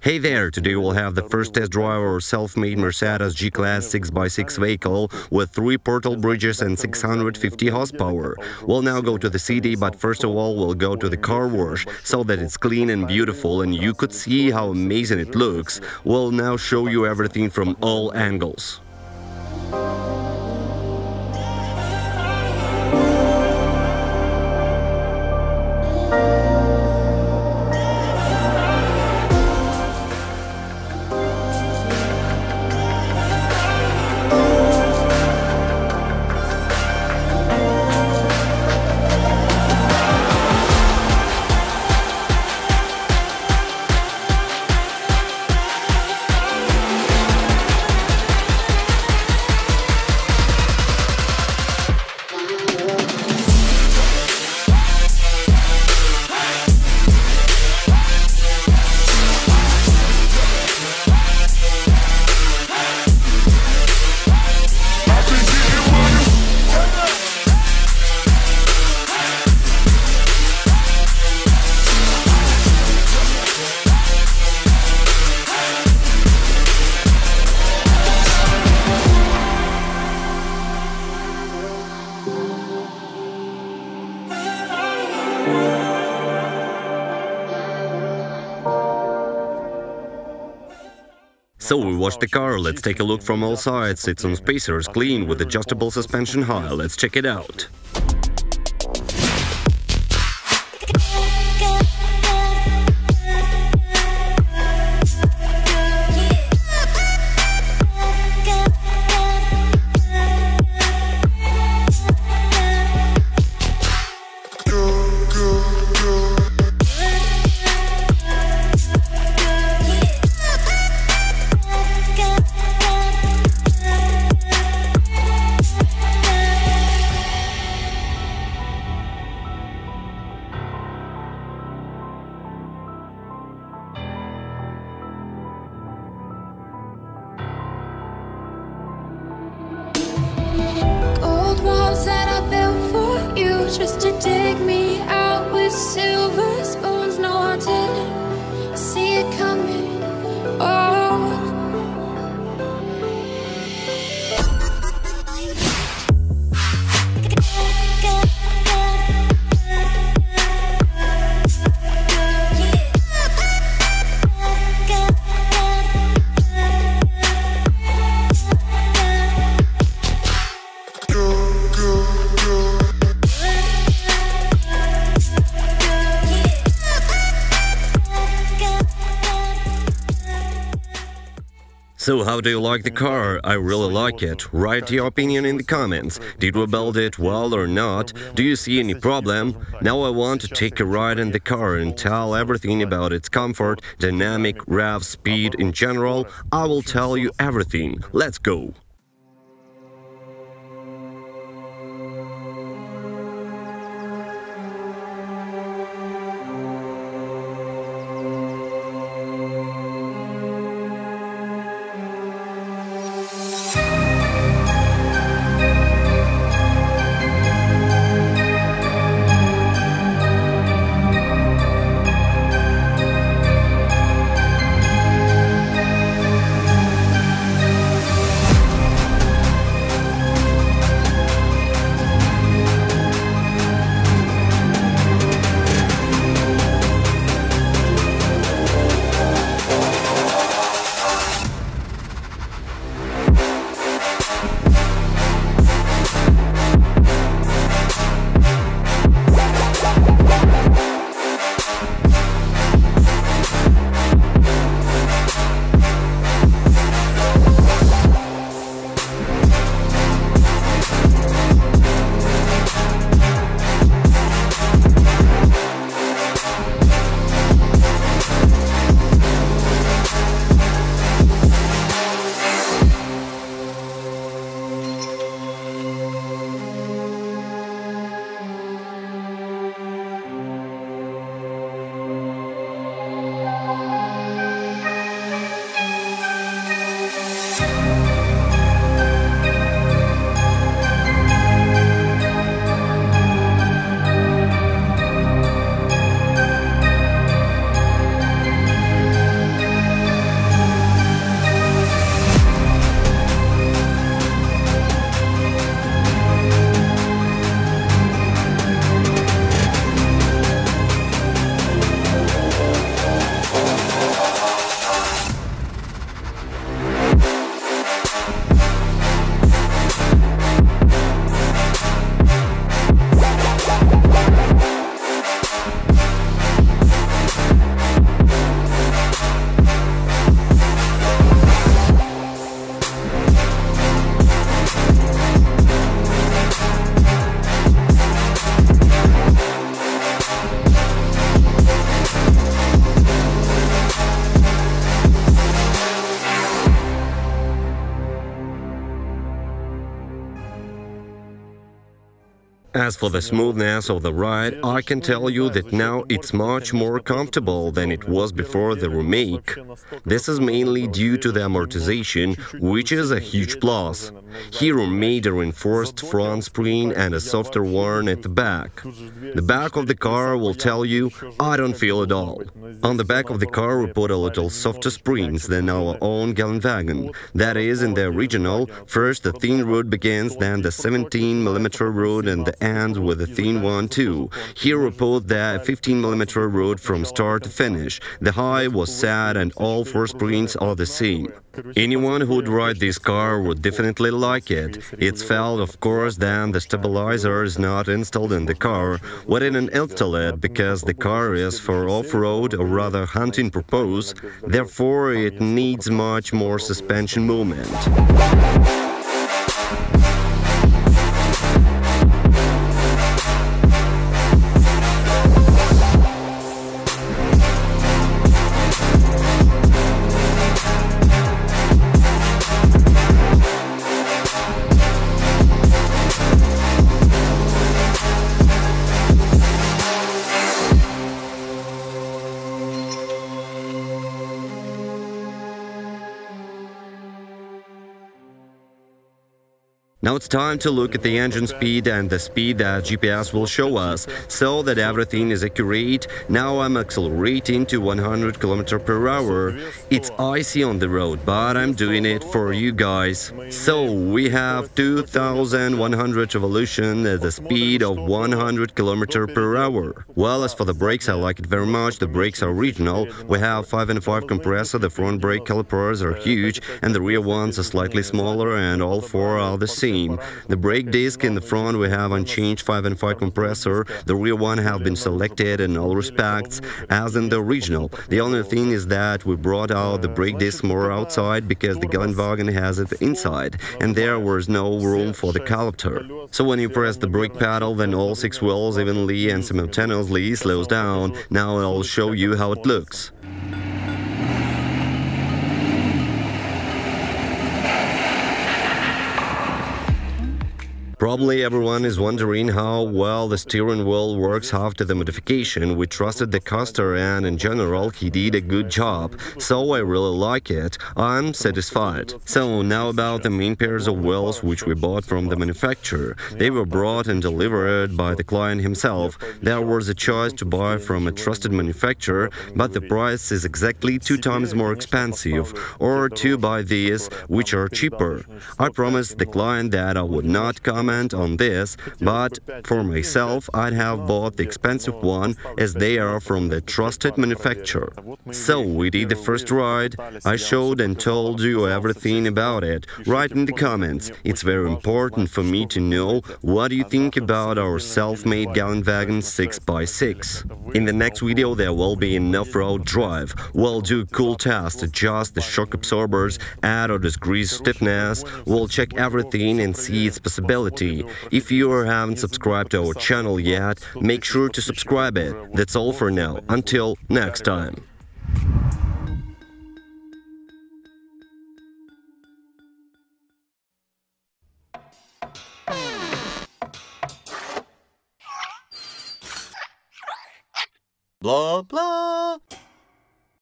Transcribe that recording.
Hey there, today we'll have the first test drive of our self-made Mercedes G-Class 6x6 vehicle with 3 portal bridges and 650 horsepower. We'll now go to the city, but first of all we'll go to the car wash so that it's clean and beautiful and you could see how amazing it looks. We'll now show you everything from all angles. So we washed the car, let's take a look from all sides. It's on spacers, clean, with adjustable suspension high. Let's check it out. Just to dig me out with silver spoons. No, I didn't see it coming. Oh, So how do you like the car? I really like it. Write your opinion in the comments. Did we build it well or not? Do you see any problem? Now I want to take a ride in the car and tell everything about its comfort, dynamic, rev, speed in general. I will tell you everything. Let's go! As for the smoothness of the ride, I can tell you that now it's much more comfortable than it was before the remake. This is mainly due to the amortization, which is a huge plus. Hero made a reinforced front spring and a softer one at the back. The back of the car will tell you, I don't feel it all. On the back of the car we put a little softer springs than our own Geländewagen. That is, in the original, first the thin road begins, then the 17mm road and the ends with a thin one too. Here we put the 15mm road from start to finish. The high was set and all four springs are the same. Anyone who would ride this car would definitely like it. It's felt, of course, then the stabilizer is not installed in the car. We didn't install it because the car is for off-road or rather hunting purpose, therefore it needs much more suspension movement. Now it's time to look at the engine speed and the speed that GPS will show us, so that everything is accurate. Now I'm accelerating to 100 km/h. It's icy on the road, but I'm doing it for you guys. So we have 2100 revolution at the speed of 100 km/h. Well, as for the brakes, I like it very much. The brakes are original. We have 5.5 compressor, the front brake calipers are huge, and the rear ones are slightly smaller, and all four are the same. The brake disc in the front we have unchanged 5.5 compressor, the rear one have been selected in all respects as in the original. The only thing is that we brought out the brake disc more outside because the Geländewagen has it inside and there was no room for the caliper. So when you press the brake pedal, then all 6 wheels evenly and simultaneously slows down. Now I'll show you how it looks. Probably everyone is wondering how well the steering wheel works after the modification. We trusted the caster and in general he did a good job, so I really like it. I'm satisfied. So now about the main pairs of wheels which we bought from the manufacturer. They were brought and delivered by the client himself. There was a choice to buy from a trusted manufacturer, but the price is exactly 2 times more expensive, or to buy these which are cheaper. I promised the client that I would not comment on this, but for myself I'd have bought the expensive one as they are from the trusted manufacturer. So we did the first ride. I showed and told you everything about it. Write in the comments. It's very important for me to know what you think about our self-made Geländewagen 6x6. In the next video there will be an off-road drive. We'll do a cool test, adjust the shock absorbers, add or decrease stiffness. We'll check everything and see its possibility. If you haven't subscribed to our channel yet, make sure to subscribe it. That's all for now. Until next time. Blah blah.